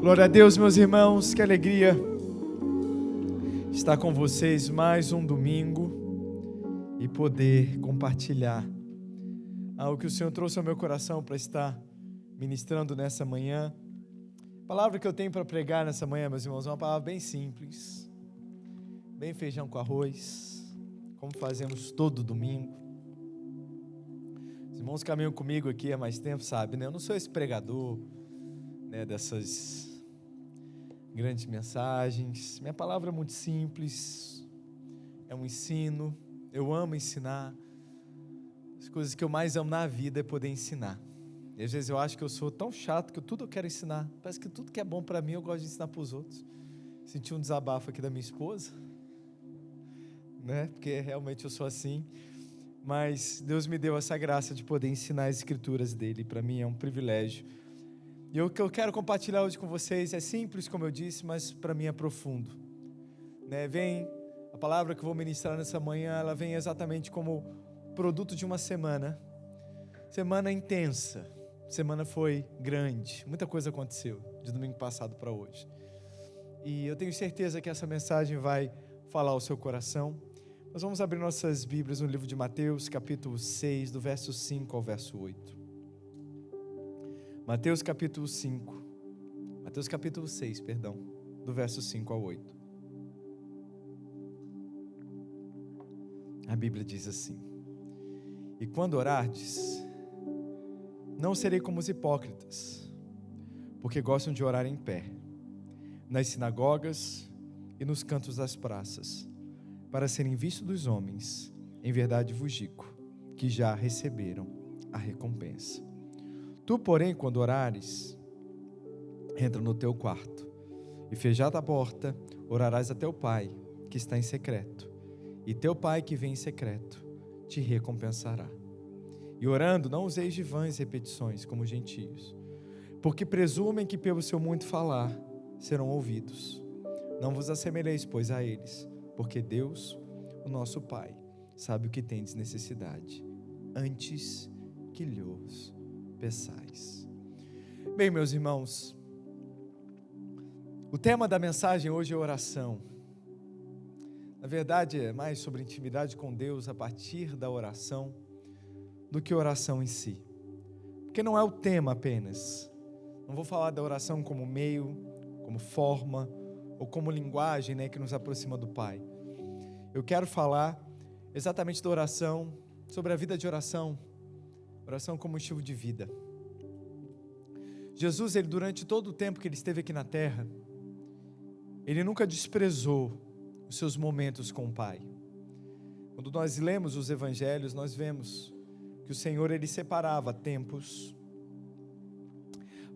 Glória a Deus, meus irmãos, que alegria estar com vocês mais um domingo e poder compartilhar algo que o Senhor trouxe ao meu coração para estar ministrando nessa manhã. A palavra que eu tenho para pregar nessa manhã, meus irmãos, é uma palavra bem simples, bem feijão com arroz, como fazemos todo domingo. Os irmãos caminham comigo aqui há mais tempo, sabe, né? Eu não sou esse pregador, né, dessas grandes mensagens. Minha palavra é muito simples, é um ensino. Eu amo ensinar. As coisas que eu mais amo na vida é poder ensinar. E às vezes eu acho que eu sou tão chato que tudo eu quero ensinar. Parece que tudo que é bom para mim eu gosto de ensinar para os outros. Senti um desabafo aqui da minha esposa, né? Porque realmente eu sou assim. Mas Deus me deu essa graça de poder ensinar as escrituras dele. Para mim é um privilégio. E o que eu quero compartilhar hoje com vocês é simples, como eu disse, mas para mim é profundo, né? A palavra que eu vou ministrar nessa manhã, ela vem exatamente como produto de uma semana intensa. Semana foi grande, muita coisa aconteceu de domingo passado para hoje. E eu tenho certeza que essa mensagem vai falar ao seu coração. Nós vamos abrir nossas Bíblias no livro de Mateus, capítulo 6, do verso 5 ao verso 8. Mateus capítulo 6, do verso 5 ao 8. A Bíblia diz assim: E quando orardes, não serei como os hipócritas, porque gostam de orar em pé, nas sinagogas e nos cantos das praças, para serem vistos dos homens. Em verdade vos digo, que já receberam a recompensa. Tu, porém, quando orares, entra no teu quarto, e fechada a porta, orarás a teu pai, que está em secreto, e teu pai que vem em secreto, te recompensará. E orando, não useis de vãs repetições, como os gentios, porque presumem que pelo seu muito falar, serão ouvidos. Não vos assemelheis, pois, a eles, porque Deus, o nosso Pai, sabe o que tendes necessidade, antes que lhos peçais. Bem, meus irmãos, o tema da mensagem hoje é oração. Na verdade, é mais sobre intimidade com Deus a partir da oração do que oração em si. Porque não é o tema apenas. Não vou falar da oração como meio, como forma ou como linguagem, né, que nos aproxima do Pai. Eu quero falar exatamente da oração, sobre a vida de oração. Oração como estilo de vida. Jesus, ele durante todo o tempo que ele esteve aqui na terra, ele nunca desprezou os seus momentos com o Pai. Quando nós lemos os evangelhos, nós vemos que o Senhor, ele separava tempos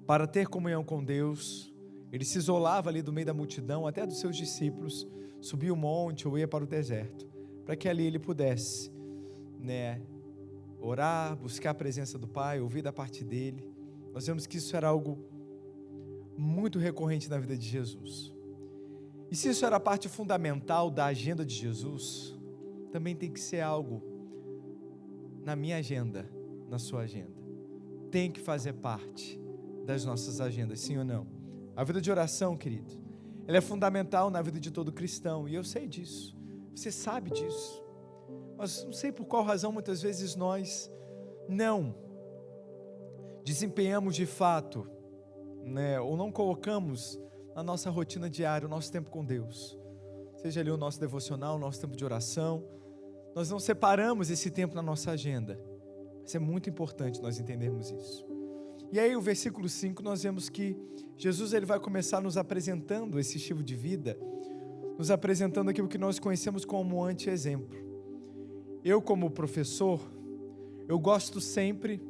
para ter comunhão com Deus. Ele se isolava ali do meio da multidão, até dos seus discípulos, subia o monte ou ia para o deserto, para que ali ele pudesse, né, orar, buscar a presença do Pai, ouvir da parte dele. Nós vemos que isso era algo muito recorrente na vida de Jesus. E se isso era a parte fundamental da agenda de Jesus, também tem que ser algo na minha agenda, na sua agenda. Tem que fazer parte das nossas agendas, sim ou não? A vida de oração, querido, ela é fundamental na vida de todo cristão, e eu sei disso, você sabe disso. Mas não sei por qual razão muitas vezes nós não desempenhamos de fato, né, ou não colocamos na nossa rotina diária o nosso tempo com Deus. Seja ali o nosso devocional, o nosso tempo de oração. Nós não separamos esse tempo na nossa agenda. Isso é muito importante nós entendermos isso. E aí o versículo 5 nós vemos que Jesus, ele vai começar nos apresentando esse estilo de vida, nos apresentando aquilo que nós conhecemos como anti-exemplo. Eu, como professor, eu gosto sempre,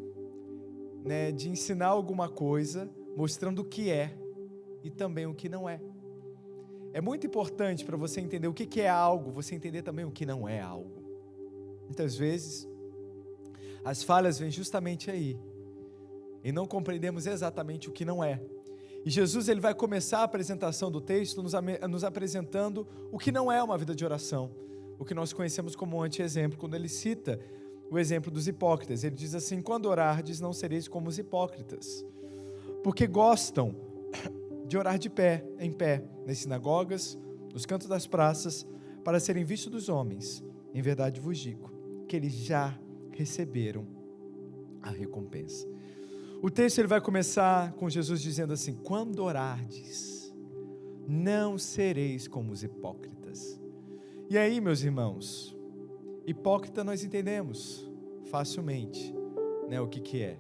né, de ensinar alguma coisa, mostrando o que é e também o que não é. É muito importante para você entender o que é algo, você entender também o que não é algo. Muitas vezes, as falhas vêm justamente aí, e não compreendemos exatamente o que não é. E Jesus, ele vai começar a apresentação do texto nos apresentando o que não é uma vida de oração, o que nós conhecemos como um anti-exemplo, quando ele cita o exemplo dos hipócritas. Ele diz assim: quando orardes, não sereis como os hipócritas, porque gostam de orar de pé, em pé, nas sinagogas, nos cantos das praças, para serem vistos dos homens. Em verdade vos digo, que eles já receberam a recompensa. O texto ele vai começar com Jesus dizendo assim: quando orardes, não sereis como os hipócritas. E aí, meus irmãos, hipócrita nós entendemos facilmente, né, o que é.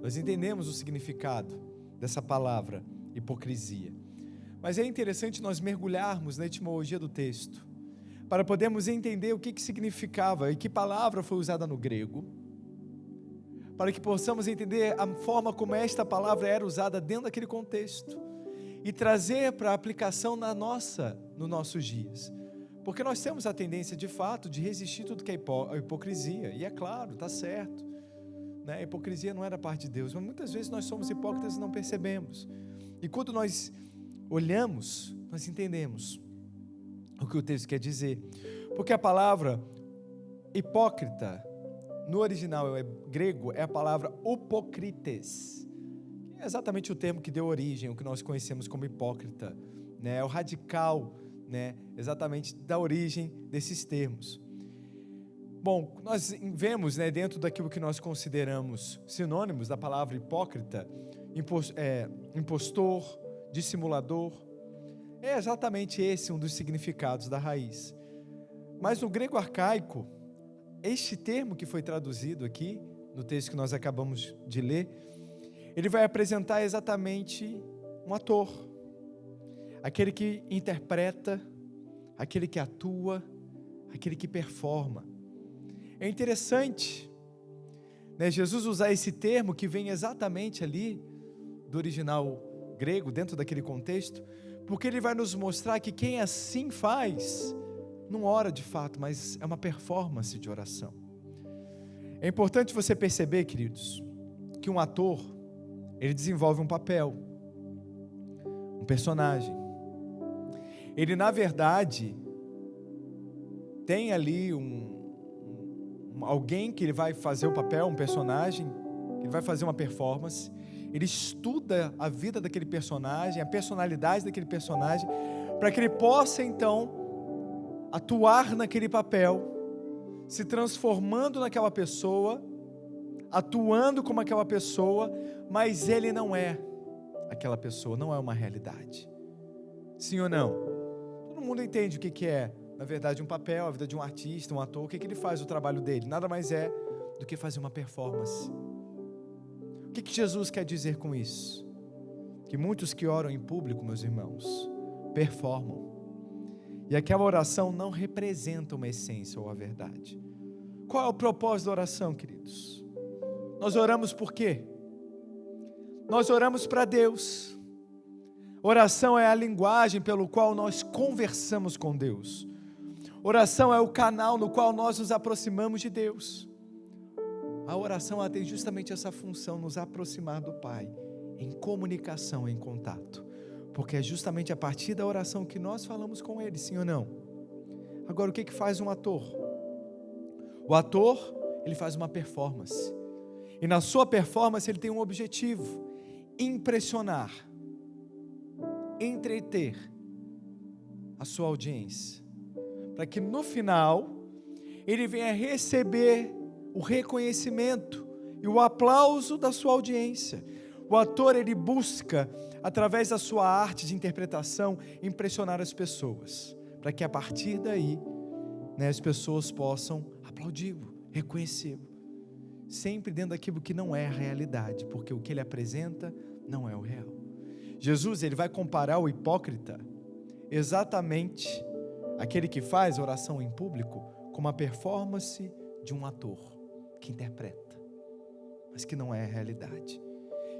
Nós entendemos o significado dessa palavra, hipocrisia. Mas é interessante nós mergulharmos na etimologia do texto, para podermos entender o que significava e que palavra foi usada no grego, para que possamos entender a forma como esta palavra era usada dentro daquele contexto, e trazer para a aplicação nos nossos dias. Porque nós temos a tendência, de fato, de resistir tudo que é hipocrisia, e é claro, está certo, né? A hipocrisia não é da parte de Deus, mas muitas vezes nós somos hipócritas e não percebemos, e quando nós olhamos, nós entendemos o que o texto quer dizer, porque a palavra hipócrita, no original grego, é a palavra upokrites, que é exatamente o termo que deu origem, o que nós conhecemos como hipócrita, né? É o radical, né, exatamente da origem desses termos. Bom, nós vemos, né, dentro daquilo que nós consideramos sinônimos da palavra hipócrita, impostor, dissimulador, é exatamente esse um dos significados da raiz. Mas no grego arcaico, este termo que foi traduzido aqui, no texto que nós acabamos de ler, ele vai apresentar exatamente um ator, aquele que interpreta, aquele que atua, aquele que performa. É interessante, né, Jesus usar esse termo que vem exatamente ali do original grego, dentro daquele contexto, porque ele vai nos mostrar que quem assim faz, não ora de fato, mas é uma performance de oração. É importante você perceber, queridos, que um ator, ele desenvolve um papel, um personagem. Ele, na verdade, tem ali alguém que ele vai fazer o papel, um personagem, que ele vai fazer uma performance. Ele estuda a vida daquele personagem, a personalidade daquele personagem, para que ele possa, então, atuar naquele papel, se transformando naquela pessoa, atuando como aquela pessoa, mas ele não é aquela pessoa, não é uma realidade. Sim ou não? Todo mundo entende o que é, na verdade, um papel, a vida de um artista, um ator, o que ele faz, o trabalho dele, nada mais é do que fazer uma performance. O que Jesus quer dizer com isso? Que muitos que oram em público, meus irmãos, performam, e aquela oração não representa uma essência ou a verdade. Qual é o propósito da oração, queridos? Nós oramos por quê? Nós oramos para Deus. Oração é a linguagem pelo qual nós conversamos com Deus. Oração é o canal no qual nós nos aproximamos de Deus. A oração ela tem justamente essa função, nos aproximar do Pai, em comunicação, em contato, porque é justamente a partir da oração que nós falamos com Ele, sim ou não? Agora, o que faz um ator? O ator, ele faz uma performance, e na sua performance ele tem um objetivo: impressionar, entreter a sua audiência, para que no final ele venha receber o reconhecimento e o aplauso da sua audiência. O ator, ele busca, através da sua arte de interpretação, impressionar as pessoas, para que a partir daí, né, as pessoas possam aplaudi-lo, reconhecê-lo, sempre dentro daquilo que não é a realidade, porque o que ele apresenta não é o real. Jesus, ele vai comparar o hipócrita, exatamente aquele que faz oração em público, com uma performance de um ator, que interpreta, mas que não é a realidade.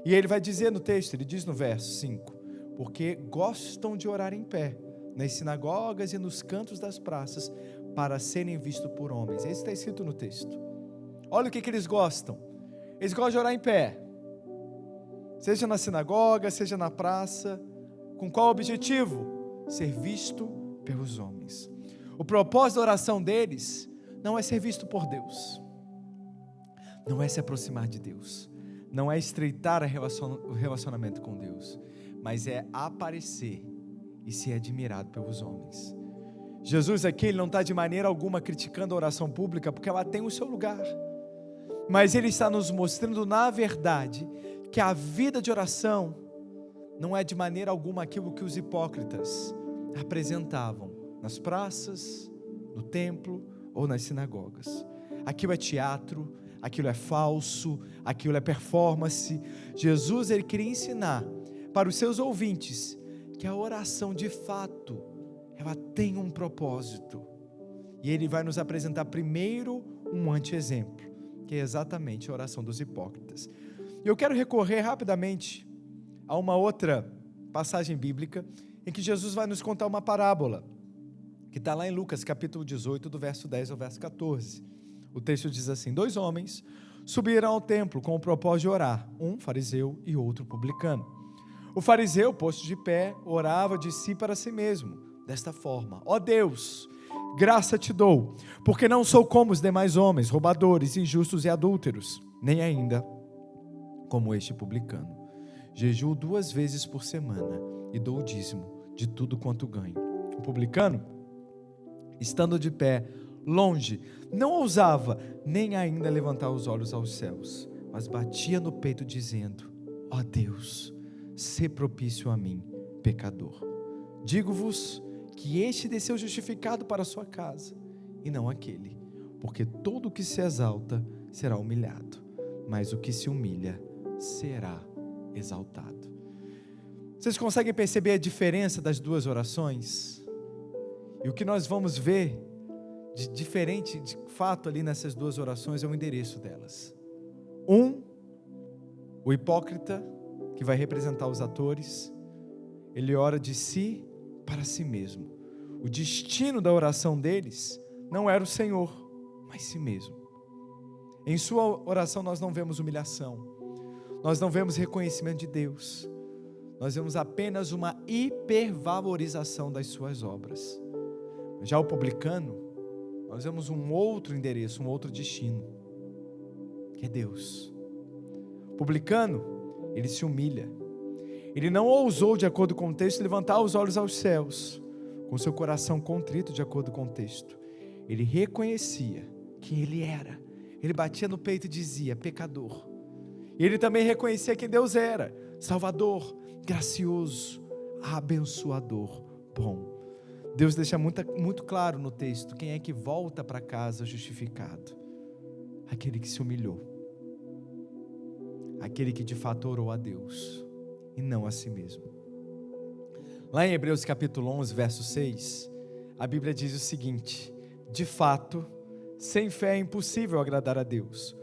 E ele vai dizer no texto, ele diz no verso 5, porque gostam de orar em pé, nas sinagogas e nos cantos das praças, para serem vistos por homens. Isso está escrito no texto. Olha o que eles gostam. Eles gostam de orar em pé, seja na sinagoga, seja na praça. Com qual objetivo? Ser visto pelos homens. O propósito da oração deles não é ser visto por Deus, não é se aproximar de Deus, não é estreitar o relacionamento com Deus, mas é aparecer e ser admirado pelos homens. Jesus aqui, ele não está de maneira alguma criticando a oração pública, porque ela tem o seu lugar, mas ele está nos mostrando, na verdade, que a vida de oração não é de maneira alguma aquilo que os hipócritas apresentavam nas praças, no templo ou nas sinagogas. Aquilo é teatro, aquilo é falso, aquilo é performance. Jesus, ele queria ensinar para os seus ouvintes que a oração de fato, ela tem um propósito, e ele vai nos apresentar primeiro um anti-exemplo, que é exatamente a oração dos hipócritas. E eu quero recorrer rapidamente a uma outra passagem bíblica, em que Jesus vai nos contar uma parábola, que está lá em Lucas capítulo 18, do verso 10 ao verso 14. O texto diz assim: 2 homens subiram ao templo com o propósito de orar, um fariseu e outro publicano. O fariseu, posto de pé, orava de si para si mesmo, desta forma: ó Deus, graça te dou, porque não sou como os demais homens, roubadores, injustos e adúlteros, nem ainda como este publicano. Jejuo 2 vezes por semana e dou o dízimo de tudo quanto ganho. O publicano, estando de pé, longe, não ousava nem ainda levantar os olhos aos céus, mas batia no peito dizendo: ó Deus, sê propício a mim, pecador. Digo-vos que este desceu justificado para a sua casa, e não aquele, porque todo o que se exalta será humilhado, mas o que se humilha será exaltado. Vocês conseguem perceber a diferença das duas orações? E o que nós vamos ver de diferente, de fato, ali nessas duas orações é o endereço delas. O hipócrita, que vai representar os atores, ele ora de si para si mesmo. O destino da oração deles não era o Senhor, mas si mesmo. Em sua oração nós não vemos humilhação, nós não vemos reconhecimento de Deus, nós vemos apenas uma hipervalorização das suas obras. Já o publicano, nós vemos um outro endereço, um outro destino, que é Deus. O publicano, ele se humilha, ele não ousou, de acordo com o texto, levantar os olhos aos céus, com seu coração contrito, de acordo com o texto. Ele reconhecia quem ele era, ele batia no peito e dizia: pecador. E ele também reconhecia quem Deus era: Salvador, gracioso, abençoador, bom. Deus deixa muito claro no texto quem é que volta para casa justificado: aquele que se humilhou, aquele que de fato orou a Deus e não a si mesmo. Lá em Hebreus capítulo 11, verso 6, a Bíblia diz o seguinte: de fato, sem fé é impossível agradar a Deus,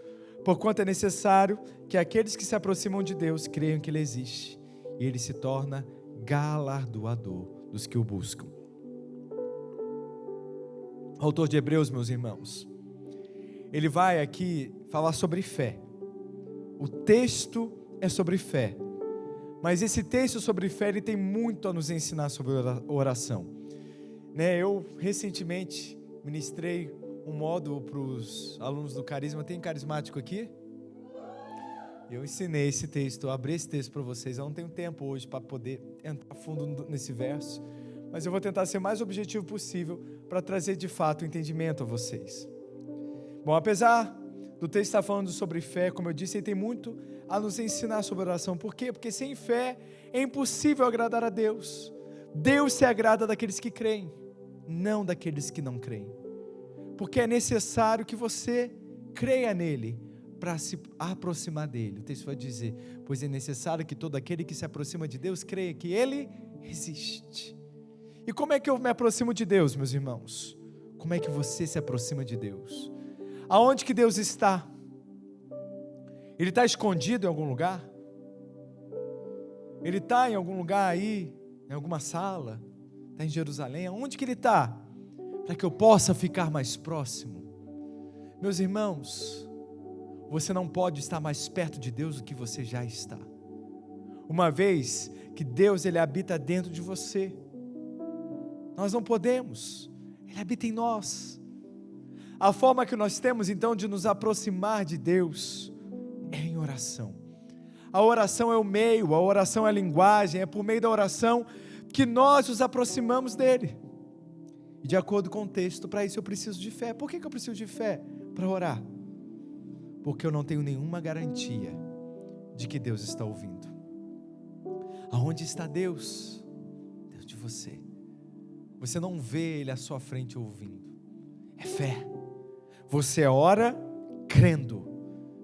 porquanto é necessário que aqueles que se aproximam de Deus creiam que Ele existe, e Ele se torna galardoador dos que o buscam. O autor de Hebreus, meus irmãos, ele vai aqui falar sobre fé. O texto é sobre fé, mas esse texto sobre fé, ele tem muito a nos ensinar sobre oração. Eu recentemente ministrei um módulo para os alunos do Carisma. Tem carismático aqui? Eu ensinei esse texto, eu abri esse texto para vocês. Eu não tenho tempo hoje para poder entrar a fundo nesse verso, mas eu vou tentar ser o mais objetivo possível para trazer de fato o entendimento a vocês. Bom, apesar do texto estar falando sobre fé, como eu disse, ele tem muito a nos ensinar sobre oração. Por quê? Porque sem fé é impossível agradar a Deus. Deus se agrada daqueles que creem, não daqueles que não creem. Porque é necessário que você creia nele para se aproximar dele. O texto vai dizer: pois é necessário que todo aquele que se aproxima de Deus creia que ele existe. E como é que eu me aproximo de Deus, meus irmãos? Como é que você se aproxima de Deus? Aonde que Deus está? Ele está escondido em algum lugar? Ele está em algum lugar aí, em alguma sala? Está em Jerusalém? Aonde que Ele está? Para que eu possa ficar mais próximo. Meus irmãos, você não pode estar mais perto de Deus do que você já está. Uma vez que Deus, Ele habita dentro de você, nós não podemos, Ele habita em nós. A forma que nós temos então de nos aproximar de Deus é em oração. A oração é o meio, a oração é a linguagem, é por meio da oração que nós nos aproximamos dele. E de acordo com o texto, para isso eu preciso de fé. Por que eu preciso de fé para orar? Porque eu não tenho nenhuma garantia de que Deus está ouvindo. Aonde está Deus? Deus de você. Você não vê Ele à sua frente ouvindo. É fé. Você ora crendo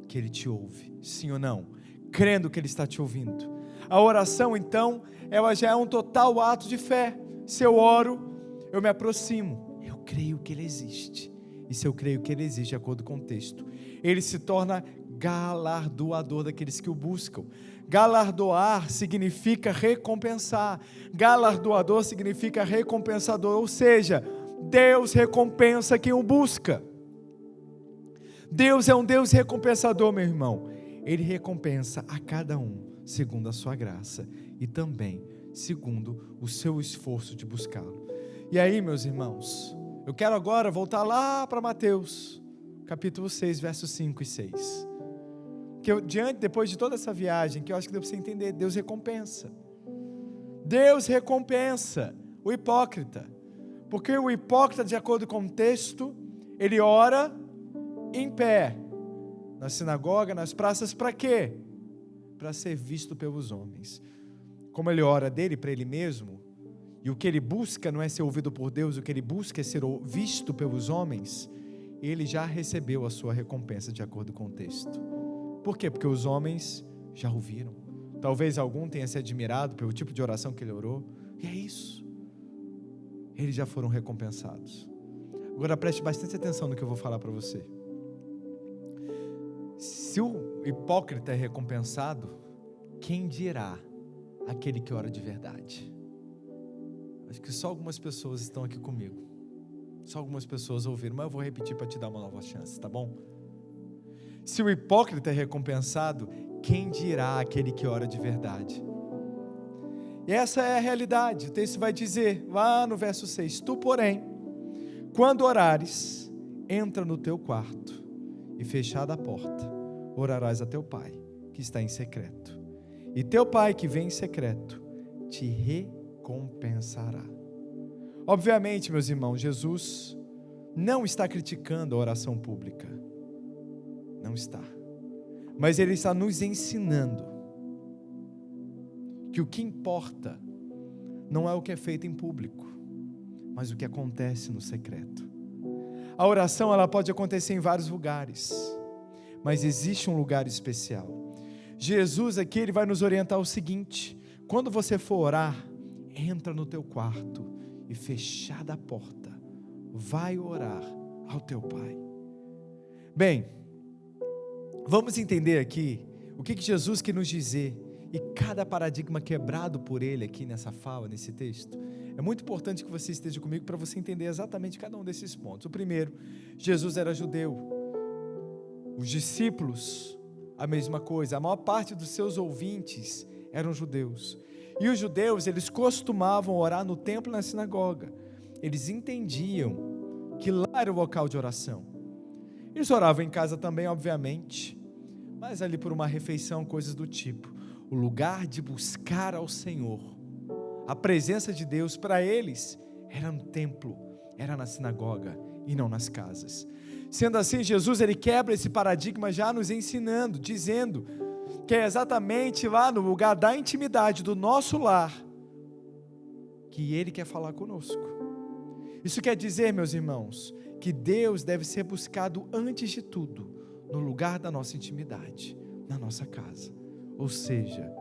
que Ele te ouve. Sim ou não? Crendo que Ele está te ouvindo. A oração, então, ela já é um total ato de fé. Se eu oro, eu me aproximo. Eu creio que Ele existe. E se eu creio que Ele existe, de acordo com o texto, Ele se torna galardoador daqueles que o buscam. Galardoar significa recompensar. Galardoador significa recompensador. Ou seja, Deus recompensa quem o busca. Deus é um Deus recompensador, meu irmão. Ele recompensa a cada um segundo a sua graça e também segundo o seu esforço de buscá-lo. E aí, meus irmãos, eu quero agora voltar lá para Mateus, capítulo 6, versos 5 e 6. Depois de toda essa viagem, que eu acho que deu para você entender, Deus recompensa. Deus recompensa o hipócrita. Porque o hipócrita, de acordo com o texto, ele ora em pé, na sinagoga, nas praças, para quê? Para ser visto pelos homens. Como ele ora dele para ele mesmo, e o que ele busca não é ser ouvido por Deus, o que ele busca é ser visto pelos homens, ele já recebeu a sua recompensa de acordo com o texto. Por quê? Porque os homens já ouviram. Talvez algum tenha se admirado pelo tipo de oração que ele orou, e é isso. Eles já foram recompensados. Agora preste bastante atenção no que eu vou falar para você. Se o hipócrita é recompensado, quem dirá aquele que ora de verdade? Acho que só algumas pessoas estão aqui comigo. Só algumas pessoas ouviram, mas eu vou repetir para te dar uma nova chance, tá bom? Se o hipócrita é recompensado, quem dirá aquele que ora de verdade? E essa é a realidade. O texto vai dizer, lá no verso 6, tu, porém, quando orares, entra no teu quarto e fechada a porta, orarás a teu pai, que está em secreto. E teu pai, que vem em secreto, te recompensará. Obviamente, meus irmãos, Jesus não está criticando a oração pública. Não está. Mas Ele está nos ensinando que o que importa não é o que é feito em público, mas o que acontece no secreto. A oração, ela pode acontecer em vários lugares, mas existe um lugar especial. Jesus aqui, Ele vai nos orientar o seguinte: quando você for orar, entra no teu quarto e fechada a porta, vai orar ao teu Pai. Bem, vamos entender aqui o que Jesus quer nos dizer e cada paradigma quebrado por Ele aqui nessa fala, nesse texto. É muito importante que você esteja comigo para você entender exatamente cada um desses pontos. O primeiro, Jesus era judeu. Os discípulos, a mesma coisa. A maior parte dos seus ouvintes eram judeus. E os judeus, eles costumavam orar no templo e na sinagoga. Eles entendiam que lá era o local de oração. Eles oravam em casa também, obviamente, mas ali por uma refeição, coisas do tipo. O lugar de buscar ao Senhor, a presença de Deus para eles era no templo, era na sinagoga e não nas casas. Sendo assim, Jesus, Ele quebra esse paradigma já nos ensinando, dizendo que é exatamente lá no lugar da intimidade do nosso lar que Ele quer falar conosco. Isso quer dizer, meus irmãos, que Deus deve ser buscado antes de tudo no lugar da nossa intimidade, na nossa casa. Ou seja,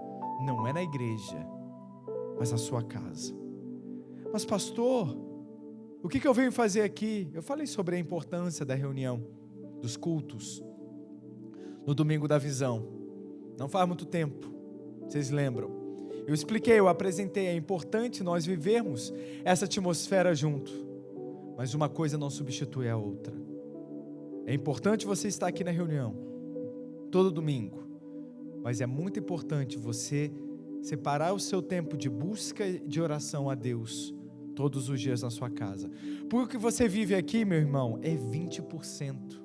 não é na igreja, mas na sua casa. Mas pastor, o que eu venho fazer aqui? Eu falei sobre a importância da reunião, dos cultos, no domingo da visão. Não faz muito tempo, vocês lembram? Eu expliquei, eu apresentei, é importante nós vivermos essa atmosfera junto, mas uma coisa não substitui a outra. É importante você estar aqui na reunião, todo domingo, mas é muito importante você separar o seu tempo de busca de oração a Deus todos os dias na sua casa. Porque o que você vive aqui, meu irmão, é 20%.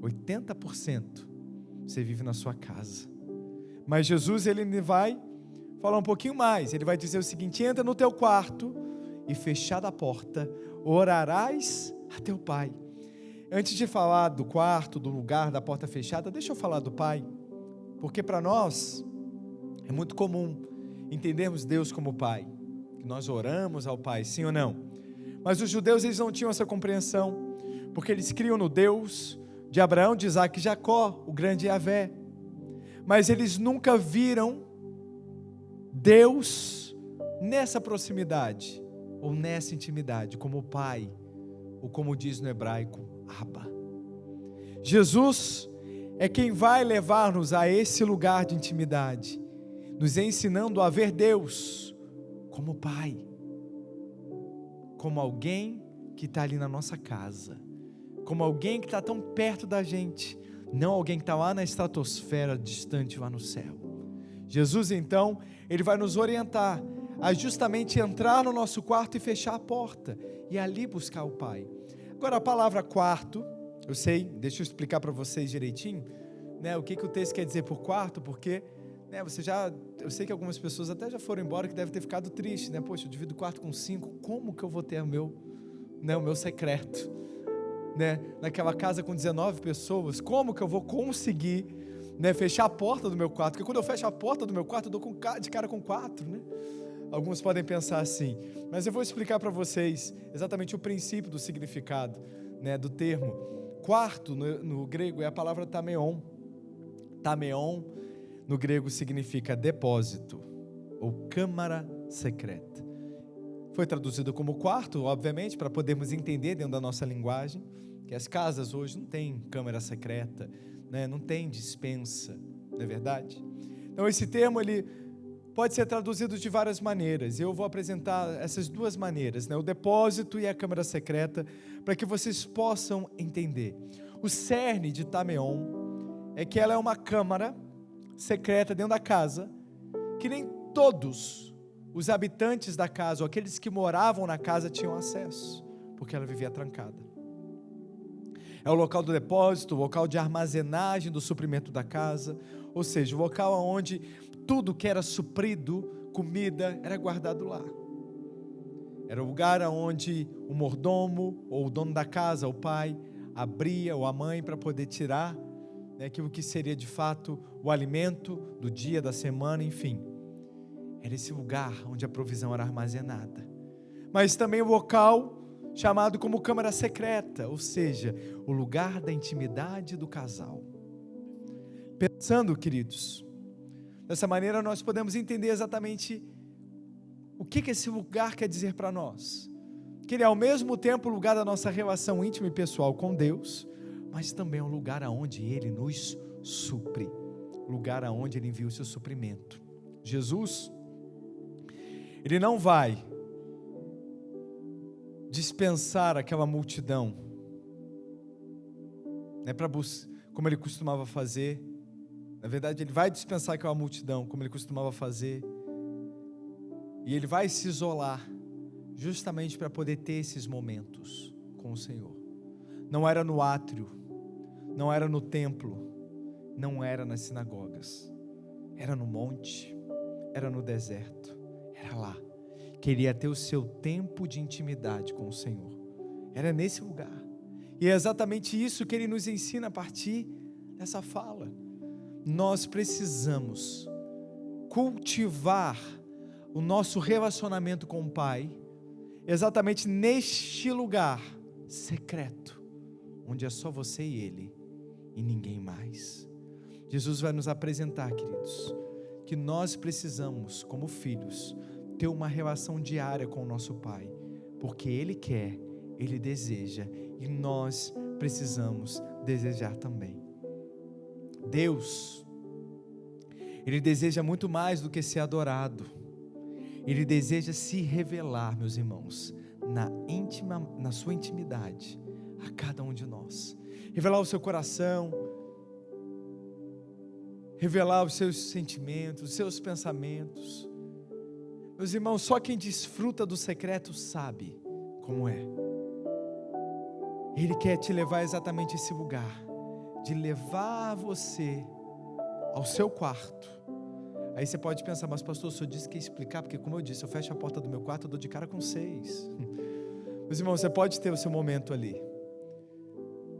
80% você vive na sua casa. Mas Jesus, ele vai falar um pouquinho mais. Ele vai dizer o seguinte: entra no teu quarto e, fechada a porta, orarás a teu pai. Antes de falar do quarto, do lugar, da porta fechada, deixa eu falar do pai. Porque para nós é muito comum entendermos Deus como pai, que nós oramos ao pai, sim ou não? Mas os judeus, eles não tinham essa compreensão, porque eles criam no Deus de Abraão, de Isaac e Jacó, o grande Yahvé. Mas eles nunca viram Deus nessa proximidade, ou nessa intimidade, como pai, ou como diz no hebraico, Abba. Jesus é quem vai levar-nos a esse lugar de intimidade, nos ensinando a ver Deus como pai, como alguém que está ali na nossa casa, como alguém que está tão perto da gente, não alguém que está lá na estratosfera, distante lá no céu. Jesus, então, ele vai nos orientar a justamente entrar no nosso quarto e fechar a porta, e ali buscar o Pai. Agora, a palavra quarto, eu sei, deixa eu explicar para vocês direitinho, né, o que o texto quer dizer por quarto, porque, né, eu sei que algumas pessoas até já foram embora, que devem ter ficado tristes, né, poxa, eu divido o quarto com 5, como que eu vou ter o meu secreto, né, naquela casa com 19 pessoas, como que eu vou conseguir, né, fechar a porta do meu quarto? Porque quando eu fecho a porta do meu quarto, eu dou de cara com 4, né? Alguns podem pensar assim, mas eu vou explicar para vocês exatamente o princípio do significado, né, do termo. Quarto no grego é a palavra tameon. Tameon no grego significa depósito ou câmara secreta. Foi traduzido como quarto, obviamente, para podermos entender dentro da nossa linguagem, que as casas hoje não têm câmara secreta, né, não tem despensa, não é verdade? Então esse termo, ele pode ser traduzido de várias maneiras. Eu vou apresentar essas duas maneiras, né? O depósito e a câmara secreta, para que vocês possam entender. O cerne de Tameon é que ela é uma câmara secreta dentro da casa, que nem todos os habitantes da casa, ou aqueles que moravam na casa, tinham acesso, porque ela vivia trancada. É o local do depósito, o local de armazenagem do suprimento da casa, ou seja, o local onde tudo que era suprido, comida, era guardado lá. Era o lugar onde o mordomo, ou o dono da casa, o pai, abria, ou a mãe, para poder tirar, né, aquilo que seria de fato o alimento do dia, da semana, enfim. Era esse lugar onde a provisão era armazenada. Mas também o local chamado como câmara secreta, ou seja, o lugar da intimidade do casal. Pensando, queridos, dessa maneira nós podemos entender exatamente o que esse lugar quer dizer para nós. Que ele é ao mesmo tempo o lugar da nossa relação íntima e pessoal com Deus, mas também é um lugar onde Ele nos supre, lugar onde Ele envia o seu suprimento. Jesus, Ele não vai dispensar aquela multidão, né, como Ele costumava fazer. Na verdade, Ele vai dispensar aquela multidão, como Ele costumava fazer, e Ele vai se isolar, justamente para poder ter esses momentos com o Senhor. Não era no átrio, não era no templo, não era nas sinagogas, era no monte, era no deserto, era lá. Queria ter o seu tempo de intimidade com o Senhor, era nesse lugar. E é exatamente isso que Ele nos ensina a partir dessa fala. Nós precisamos cultivar o nosso relacionamento com o Pai, exatamente neste lugar secreto, onde é só você e Ele, e ninguém mais. Jesus vai nos apresentar, queridos, que nós precisamos, como filhos, ter uma relação diária com o nosso Pai, porque Ele quer, Ele deseja, e nós precisamos desejar também. Deus, Ele deseja muito mais do que ser adorado. Ele deseja se revelar, meus irmãos, na sua intimidade, a cada um de nós. Revelar o seu coração, revelar os seus sentimentos, os seus pensamentos. Meus irmãos, só quem desfruta do secreto sabe como é. Ele quer te levar exatamente a esse lugar, de levar você ao seu quarto, Aí você pode pensar, mas pastor, o senhor disse que ia explicar, porque como eu disse, eu fecho a porta do meu quarto, eu dou de cara com 6. Meus irmãos, você pode ter o seu momento ali,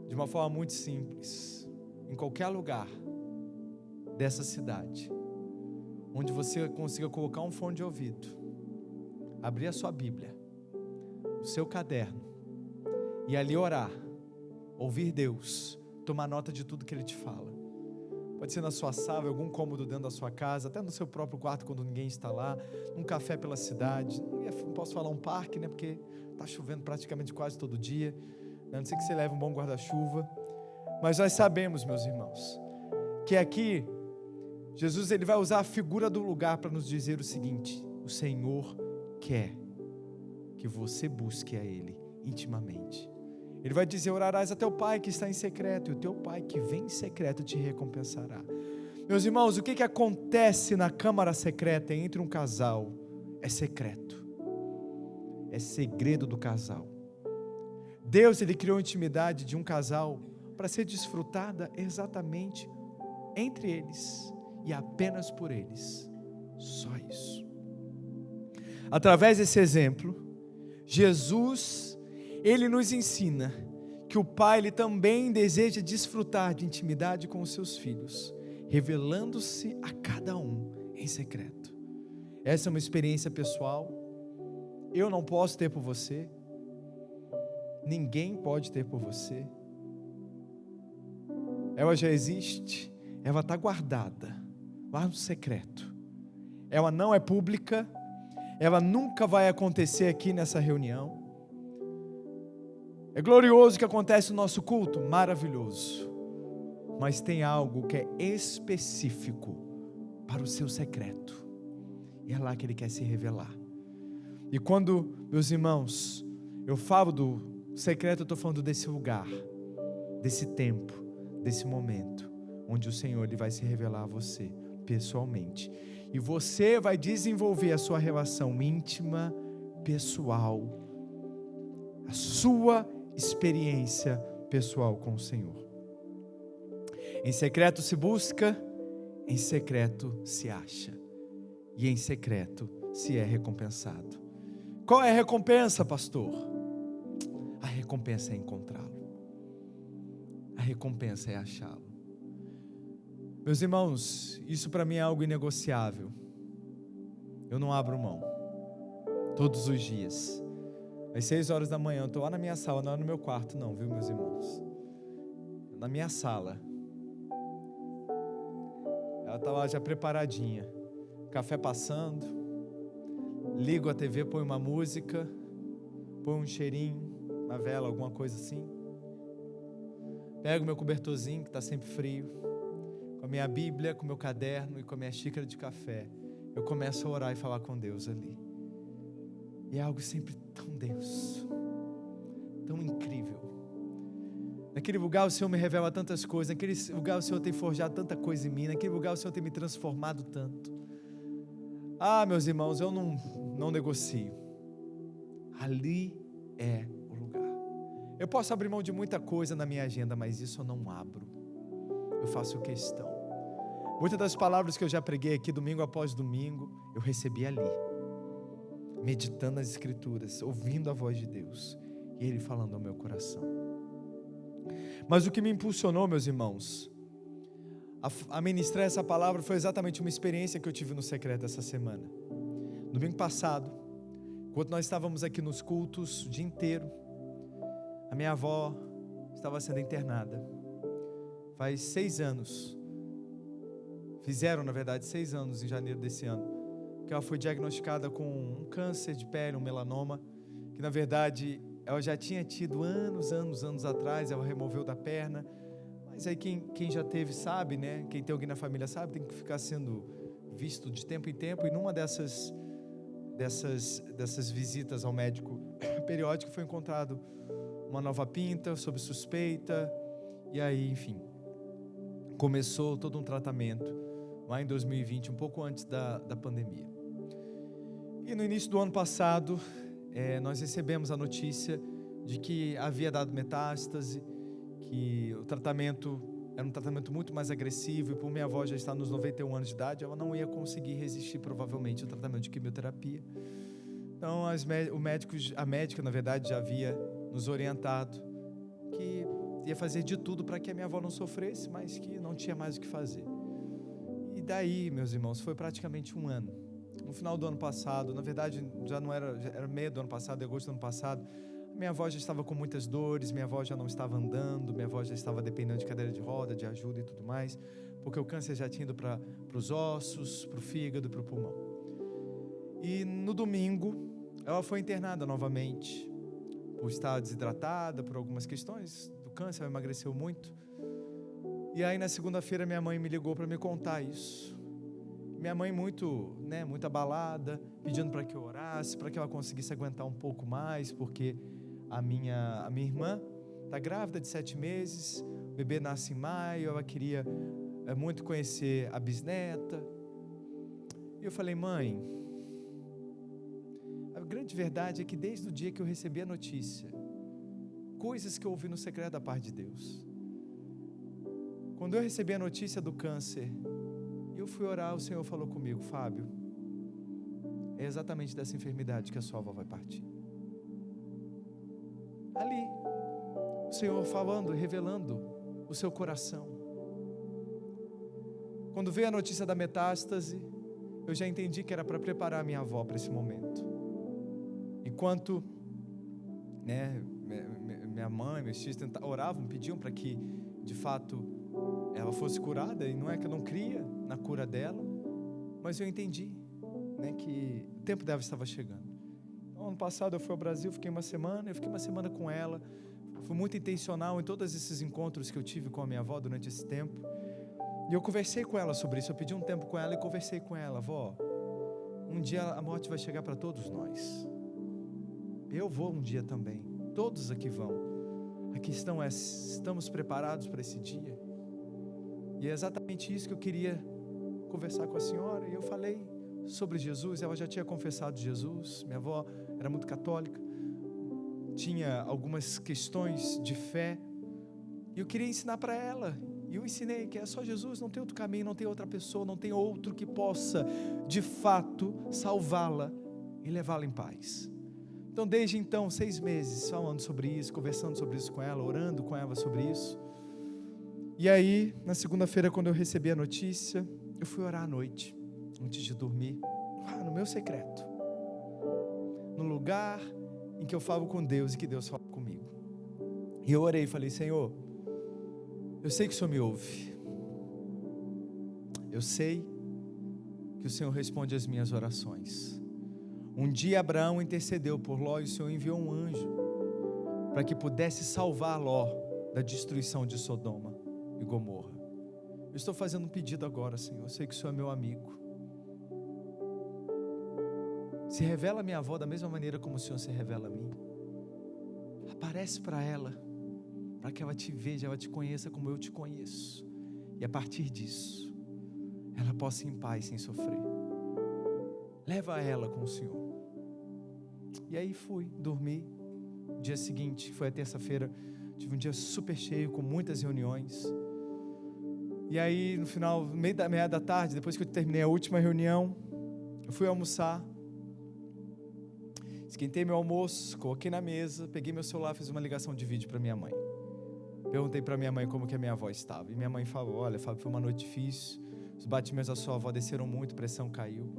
de uma forma muito simples, em qualquer lugar dessa cidade, onde você consiga colocar um fone de ouvido, abrir a sua Bíblia, o seu caderno, e ali orar, ouvir Deus, tomar nota de tudo que Ele te fala. Pode ser na sua sala, em algum cômodo dentro da sua casa, até no seu próprio quarto quando ninguém está lá, num café pela cidade, não posso falar um parque, né, porque está chovendo praticamente quase todo dia, a não ser que você leve um bom guarda-chuva, mas nós sabemos, meus irmãos, que aqui, Jesus ele vai usar a figura do lugar para nos dizer o seguinte: o Senhor quer que você busque a Ele intimamente. Ele vai dizer: orarás a teu Pai que está em secreto, e o teu Pai que vem em secreto te recompensará. Meus irmãos, o que acontece na câmara secreta entre um casal é secreto, é segredo do casal. Deus ele criou a intimidade de um casal para ser desfrutada exatamente entre eles e apenas por eles, só isso. Através desse exemplo, Jesus ele nos ensina que o Pai ele também deseja desfrutar de intimidade com os seus filhos, revelando-se a cada um em secreto. Essa é uma experiência pessoal, eu não posso ter por você, ninguém pode ter por você. Ela já existe, ela está guardada lá no secreto, ela não é pública, ela nunca vai acontecer aqui nessa reunião. É glorioso que acontece no nosso culto, maravilhoso, mas tem algo que é específico para o seu secreto, e é lá que Ele quer se revelar. E quando, meus irmãos, eu falo do secreto, eu estou falando desse lugar, desse tempo, desse momento, onde o Senhor ele vai se revelar a você, pessoalmente, e você vai desenvolver a sua relação íntima, pessoal, a sua experiência pessoal com o Senhor. Em secreto se busca, em secreto se acha, e em secreto se é recompensado. Qual é a recompensa, pastor? A recompensa é encontrá-lo, a recompensa é achá-lo. Meus irmãos, isso para mim é algo inegociável. Eu não abro mão. Todos os dias, às 6 horas da manhã, eu estou lá na minha sala, não é no meu quarto não, viu meus irmãos? Na minha sala. Ela está lá já preparadinha, café passando, ligo a TV, põe uma música, põe um cheirinho, uma vela, alguma coisa assim. Pego meu cobertorzinho que está sempre frio, com a minha Bíblia, com o meu caderno e com a minha xícara de café, eu começo a orar e falar com Deus ali. E é algo sempre tão Deus, tão incrível. Naquele lugar o Senhor me revela tantas coisas, naquele lugar o Senhor tem forjado tanta coisa em mim, naquele lugar o Senhor tem me transformado tanto. Ah, meus irmãos, eu não negocio. Ali é o lugar. Eu posso abrir mão de muita coisa na minha agenda, mas isso eu não abro. Eu faço questão. Muitas das palavras que eu já preguei aqui, domingo após domingo, eu recebi ali, meditando nas Escrituras, ouvindo a voz de Deus, e Ele falando ao meu coração. Mas o que me impulsionou, meus irmãos, a ministrar essa palavra foi exatamente uma experiência que eu tive no secreto essa semana. Domingo passado, enquanto nós estávamos aqui nos cultos o dia inteiro, a minha avó estava sendo internada. Faz 6 anos, fizeram na verdade 6 anos em janeiro desse ano, que ela foi diagnosticada com um câncer de pele, um melanoma, que na verdade ela já tinha tido anos atrás, ela removeu da perna, mas aí quem já teve sabe, né? Quem tem alguém na família sabe, tem que ficar sendo visto de tempo em tempo, e numa dessas visitas ao médico periódico foi encontrado uma nova pinta, sob suspeita, e aí, enfim, começou todo um tratamento lá em 2020, um pouco antes da pandemia. E no início do ano passado, nós recebemos a notícia de que havia dado metástase, que o tratamento era um tratamento muito mais agressivo, e por minha avó já estar nos 91 anos de idade, ela não ia conseguir resistir provavelmente ao tratamento de quimioterapia. Então a médica, na verdade, já havia nos orientado que ia fazer de tudo para que a minha avó não sofresse, mas que não tinha mais o que fazer. E daí, meus irmãos, foi praticamente um ano. No final do ano passado, na verdade já era meio do ano passado, agosto do ano passado, minha avó já estava com muitas dores, minha avó já não estava andando, minha avó já estava dependendo de cadeira de roda, de ajuda e tudo mais, porque o câncer já tinha ido para os ossos, para o fígado, para o pulmão. E no domingo, ela foi internada novamente, por estar desidratada, por algumas questões do câncer, ela emagreceu muito. E aí na segunda-feira minha mãe me ligou para me contar isso. Minha mãe muito abalada, pedindo para que eu orasse, para que ela conseguisse aguentar um pouco mais, porque a minha irmã está grávida de 7 meses, o bebê nasce em maio, ela queria muito conhecer a bisneta. E eu falei: mãe, a grande verdade é que desde o dia que eu recebi a notícia, coisas que eu ouvi no secreto da parte de Deus, quando eu recebi a notícia do câncer, eu fui orar, o Senhor falou comigo: Fábio, é exatamente dessa enfermidade que a sua avó vai partir. Ali, o Senhor falando, revelando o seu coração. Quando veio a notícia da metástase, eu já entendi que era para preparar a minha avó para esse momento. Enquanto minha mãe, meus tios oravam, pediam para que de fato ela fosse curada, e não é que eu não cria na cura dela, mas eu entendi que o tempo dela estava chegando. Então, ano passado eu fui ao Brasil, fiquei uma semana com ela, fui muito intencional em todos esses encontros que eu tive com a minha avó durante esse tempo, e eu conversei com ela sobre isso, eu pedi um tempo com ela e conversei com ela: vó, um dia a morte vai chegar para todos nós, eu vou um dia também, todos aqui vão, a questão é, estamos preparados para esse dia? E é exatamente isso que eu queria conversar com a senhora. E eu falei sobre Jesus, ela já tinha confessado Jesus, minha avó era muito católica, tinha algumas questões de fé, e eu queria ensinar para ela, e eu ensinei que é só Jesus, não tem outro caminho, não tem outra pessoa, não tem outro que possa de fato salvá-la e levá-la em paz. Então desde então, 6 meses falando sobre isso, conversando sobre isso com ela, orando com ela sobre isso. E aí, na segunda-feira, quando eu recebi a notícia, eu fui orar à noite, antes de dormir, no meu secreto, no lugar em que eu falo com Deus e que Deus fala comigo. E eu orei e falei: Senhor, eu sei que o Senhor me ouve, eu sei que o Senhor responde às minhas orações. Um dia Abraão intercedeu por Ló e o Senhor enviou um anjo para que pudesse salvar Ló da destruição de Sodoma e Gomorra. Eu estou fazendo um pedido agora, Senhor. Eu sei que o Senhor é meu amigo. Se revela a minha avó da mesma maneira como o Senhor se revela a mim. Aparece para ela, para que ela te veja, ela te conheça como eu te conheço, e a partir disso ela possa ir em paz sem sofrer. Leva ela com o Senhor. E aí fui dormir. Dia seguinte, foi a terça-feira, tive um dia super cheio, com muitas reuniões. E aí no final, meia da tarde, depois que eu terminei a última reunião, eu fui almoçar, esquentei meu almoço, coloquei na mesa, peguei meu celular, fiz uma ligação de vídeo para minha mãe. Perguntei para minha mãe como que a minha avó estava, e minha mãe falou: olha, Fábio, foi uma noite difícil, os batimentos da sua avó desceram muito, a pressão caiu,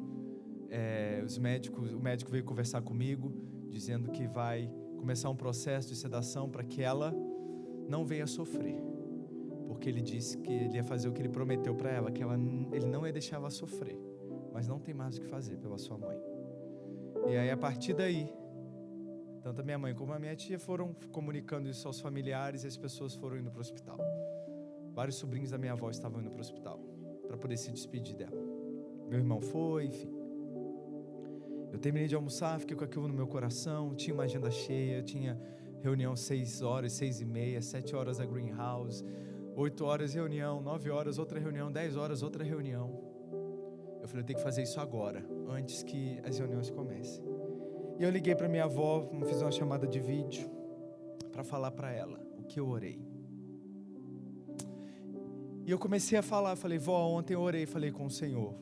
o médico veio conversar comigo, dizendo que vai começar um processo de sedação para que ela não venha sofrer, porque ele disse que ele ia fazer o que ele prometeu para ela, que ele não ia deixar ela sofrer, mas não tem mais o que fazer pela sua mãe. E aí a partir daí, tanto a minha mãe como a minha tia foram comunicando isso aos familiares, e as pessoas foram indo para o hospital. Vários sobrinhos da minha avó estavam indo para o hospital para poder se despedir dela. Meu irmão foi, enfim. Eu terminei de almoçar, fiquei com aquilo no meu coração, tinha uma agenda cheia, tinha reunião 6 horas, 6h30, 7 horas a Greenhouse, 8 horas reunião, 9 horas outra reunião, 10 horas outra reunião. Eu falei: eu tenho que fazer isso agora, antes que as reuniões comecem. E eu liguei para minha avó, fiz uma chamada de vídeo para falar para ela o que eu orei. E eu comecei a falar, falei, vó, ontem eu orei, falei com o Senhor.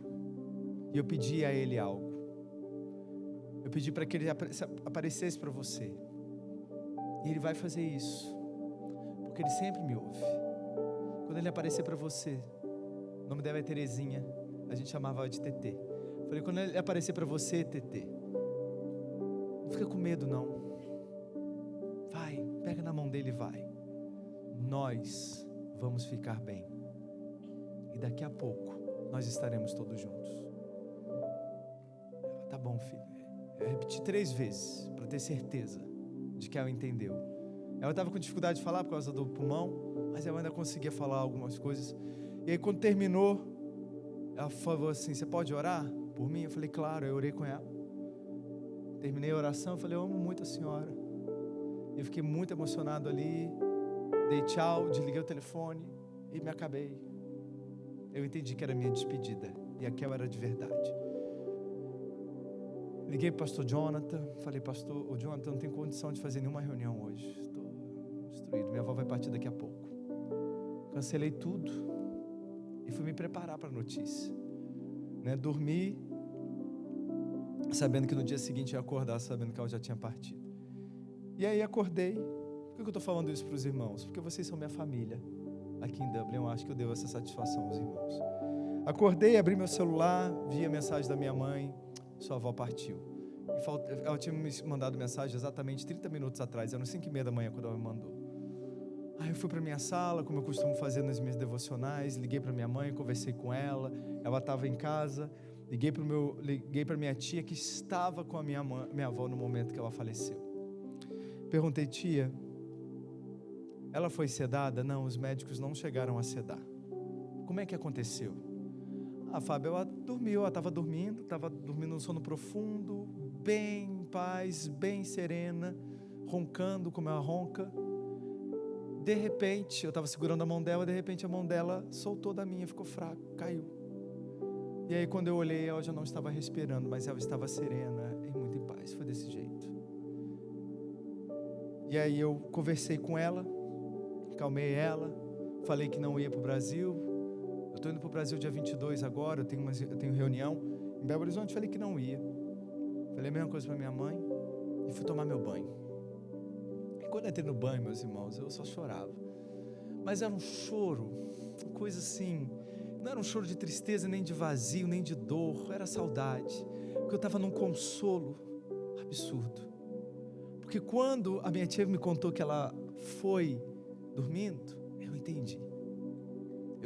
E eu pedi a Ele algo. Eu pedi para que Ele aparecesse para você. E Ele vai fazer isso. Porque Ele sempre me ouve. Quando Ele aparecer para você, o nome dela é Terezinha. A gente chamava ela de TT. Falei, quando Ele aparecer para você, TT, não fica com medo não. Vai, pega na mão dele e vai. Nós vamos ficar bem. E daqui a pouco, nós estaremos todos juntos. Tá bom, filho. Eu repeti 3 vezes, para ter certeza de que ela entendeu. Ela estava com dificuldade de falar por causa do pulmão, mas ela ainda conseguia falar algumas coisas. E aí quando terminou, ela falou assim, você pode orar por mim? Eu falei, claro, eu orei com ela. Terminei a oração, eu falei, eu amo muito a senhora. Eu fiquei muito emocionado ali, dei tchau, desliguei o telefone e me acabei. Eu entendi que era a minha despedida e aquela era de verdade. Liguei para o pastor Jonathan, falei, pastor, o Jonathan não tem condição de fazer nenhuma reunião hoje, estou destruído, minha avó vai partir daqui a pouco. Cancelei tudo e fui me preparar para a notícia, né? Dormi sabendo que no dia seguinte eu ia acordar sabendo que ela já tinha partido. E aí acordei. Por que eu estou falando isso para os irmãos? Porque vocês são minha família aqui em Dublin. Eu acho que eu devo essa satisfação aos irmãos. Acordei, abri meu celular, vi a mensagem da minha mãe, sua avó partiu. Ela tinha me mandado mensagem exatamente 30 minutos atrás, eram 5h30 da manhã quando ela me mandou. Aí eu fui para minha sala, como eu costumo fazer nas minhas devocionais, liguei para minha mãe, conversei com ela estava em casa, liguei para minha tia que estava com a minha avó no momento que ela faleceu. Perguntei, tia, ela foi sedada? Não, os médicos não chegaram a sedar. Como é que aconteceu? Fábio, ela dormiu, ela estava dormindo no sono profundo, bem em paz, bem serena, roncando como ela ronca. De repente, eu estava segurando a mão dela, de repente a mão dela soltou da minha, ficou fraca, caiu. E aí quando eu olhei, ela já não estava respirando, mas ela estava serena e muito em paz, foi desse jeito. E aí eu conversei com ela, acalmei ela, falei que não ia para o Brasil. Eu estou indo para o Brasil dia 22 agora, eu tenho reunião em Belo Horizonte, falei que não ia. Falei a mesma coisa para minha mãe e fui tomar meu banho. E quando eu entrei no banho, meus irmãos, eu só chorava. Mas era um choro, uma coisa assim, não era um choro de tristeza, nem de vazio, nem de dor, era saudade. Porque eu estava num consolo absurdo. Porque quando a minha tia me contou que ela foi dormindo, eu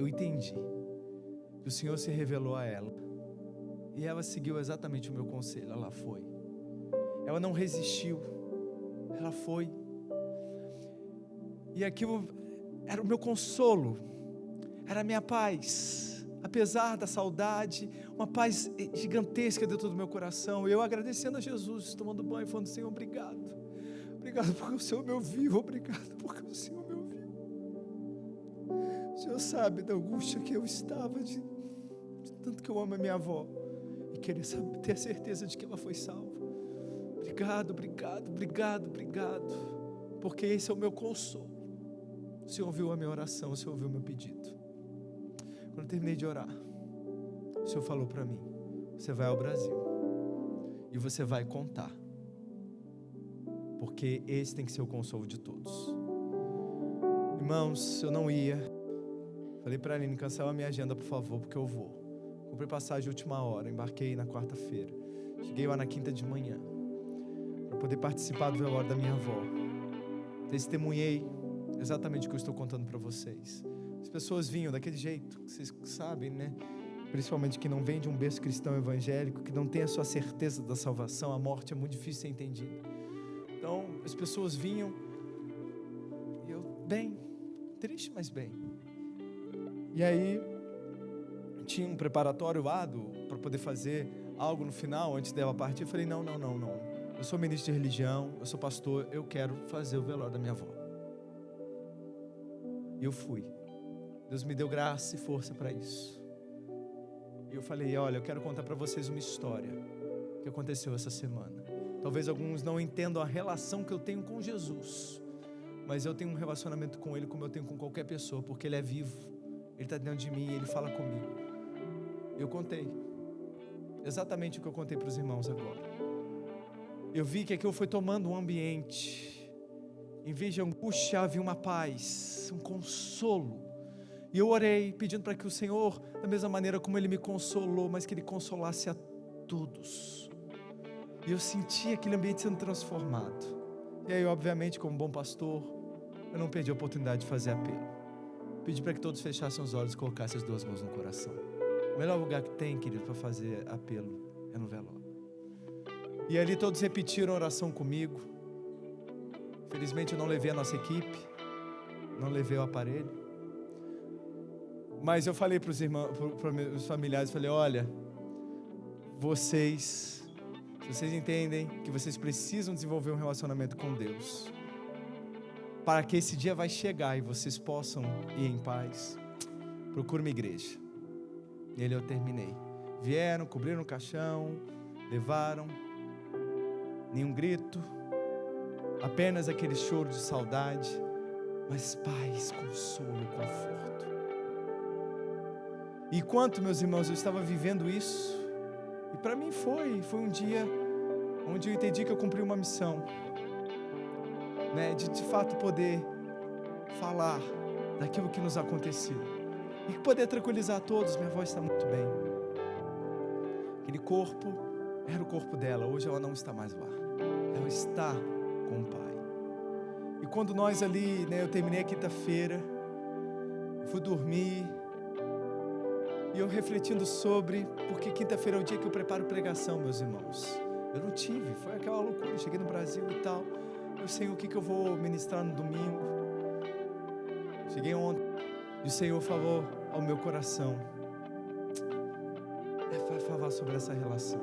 entendi. O Senhor se revelou a ela e ela seguiu exatamente o meu conselho. Ela foi, ela não resistiu, ela foi, e aquilo era o meu consolo, era a minha paz, apesar da saudade, uma paz gigantesca dentro do meu coração. Eu agradecendo a Jesus, tomando banho, falando, Senhor, obrigado porque o Senhor me ouviu, obrigado porque o Senhor me ouviu. O Senhor sabe da angústia que eu estava, de tanto que eu amo a minha avó e queria ter a certeza de que ela foi salva. Obrigado, porque esse é o meu consolo. O Senhor ouviu a minha oração, o Senhor ouviu o meu pedido. Quando eu terminei de orar, o Senhor falou para mim, você vai ao Brasil e você vai contar, porque esse tem que ser o consolo de todos. Irmãos, eu não ia. Falei para a Aline, cancela a minha agenda, por favor, porque eu vou. Comprei passagem de última hora, embarquei na quarta-feira. Cheguei lá na quinta de manhã, para poder participar do velório da minha avó. Testemunhei exatamente o que eu estou contando para vocês. As pessoas vinham daquele jeito, vocês sabem, né? Principalmente que não vem de um berço cristão evangélico, que não tem a sua certeza da salvação, a morte é muito difícil de ser entendida. Então, as pessoas vinham, e eu, bem, triste, mas bem. E aí, tinha um preparatório lá para poder fazer algo no final, antes dela partir. Eu falei, não. Eu sou ministro de religião, eu sou pastor, eu quero fazer o velório da minha avó. E eu fui. Deus me deu graça e força para isso. E eu falei, olha, eu quero contar para vocês uma história que aconteceu essa semana. Talvez alguns não entendam a relação que eu tenho com Jesus, mas eu tenho um relacionamento com Ele como eu tenho com qualquer pessoa, porque Ele é vivo Ele está dentro de mim e Ele fala comigo. Eu contei exatamente o que eu contei para os irmãos agora. Eu vi que aquilo foi tomando um ambiente. Em vez de angústia, havia uma paz, um consolo. E eu orei pedindo para que o Senhor, da mesma maneira como Ele me consolou, mas que Ele consolasse a todos. E eu senti aquele ambiente sendo transformado. E aí, obviamente, como bom pastor, eu não perdi a oportunidade de fazer apelo. Pedi para que todos fechassem os olhos e colocassem as duas mãos no coração. O melhor lugar que tem, querido, para fazer apelo é no velório. E ali todos repetiram a oração comigo. Felizmente eu não levei a nossa equipe, não levei o aparelho. Mas eu falei para os irmãos, para os familiares, falei: olha, vocês entendem que vocês precisam desenvolver um relacionamento com Deus, para que esse dia vai chegar e vocês possam ir em paz, procure uma igreja. E ali eu terminei. Vieram, cobriram o caixão, levaram, nenhum grito, apenas aquele choro de saudade, mas paz, consolo e conforto. E enquanto, meus irmãos, eu estava vivendo isso, e para mim foi um dia onde eu entendi que eu cumpri uma missão, né, de fato poder falar daquilo que nos aconteceu, e poder tranquilizar todos. Minha voz está muito bem. Aquele corpo era o corpo dela, hoje ela não está mais lá, ela está com o Pai. E quando nós ali, né, eu terminei a quinta-feira, fui dormir, e eu refletindo sobre, porque quinta-feira é o dia que eu preparo pregação, meus irmãos. Eu não tive, foi aquela loucura, eu cheguei no Brasil e tal, eu sei o que eu vou ministrar no domingo. Cheguei ontem, e o Senhor falou ao meu coração, vai falar sobre essa relação,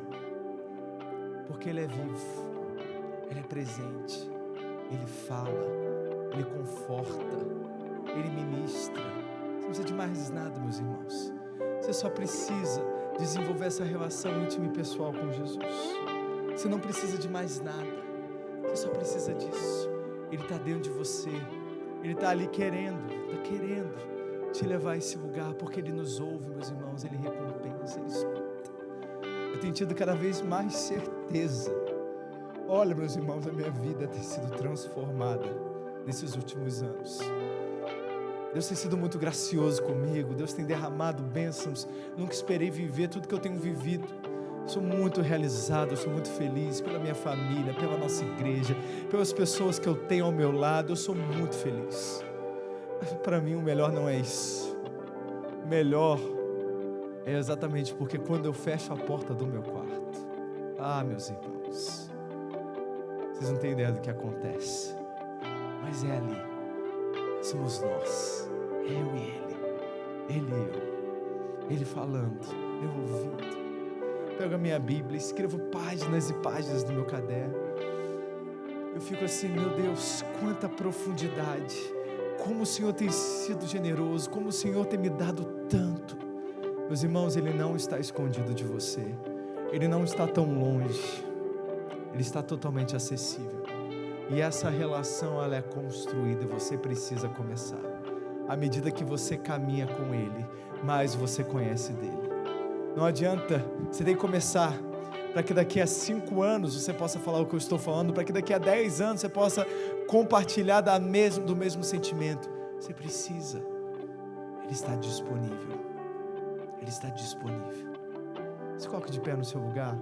porque Ele é vivo, Ele é presente, Ele fala, Ele conforta, Ele ministra. Você não precisa de mais nada, meus irmãos. Você só precisa desenvolver essa relação íntima e pessoal com Jesus. Você não precisa de mais nada. Você só precisa disso. Ele está dentro de você. Ele está ali querendo te levar a esse lugar, porque Ele nos ouve, meus irmãos. Ele recompensa, Ele escuta. Eu tenho tido cada vez mais certeza. Olha, meus irmãos, a minha vida tem sido transformada nesses últimos anos. Deus tem sido muito gracioso comigo. Deus tem derramado bênçãos. Nunca esperei viver tudo que eu tenho vivido. Sou muito realizado, sou muito feliz pela minha família, pela nossa igreja, pelas pessoas que eu tenho ao meu lado. Eu sou muito feliz. Mas para mim o melhor não é isso. O melhor é exatamente porque quando eu fecho a porta do meu quarto, meus irmãos, vocês não têm ideia do que acontece. Mas é ali, somos nós, eu e Ele e eu, Ele falando, eu ouvindo. Pego a minha Bíblia, escrevo páginas e páginas no meu caderno. Eu fico assim, meu Deus, quanta profundidade, como o Senhor tem sido generoso, como o Senhor tem me dado tanto. Meus irmãos, Ele não está escondido de você, Ele não está tão longe, Ele está totalmente acessível. E essa relação, ela é construída e você precisa começar. À medida que você caminha com Ele, mais você conhece dEle. Não adianta, você tem que começar, para que daqui a 5 anos você possa falar o que eu estou falando, para que daqui a 10 anos você possa compartilhar do mesmo sentimento. Você precisa. Ele está disponível. Ele está disponível. Se coloque de pé no seu lugar.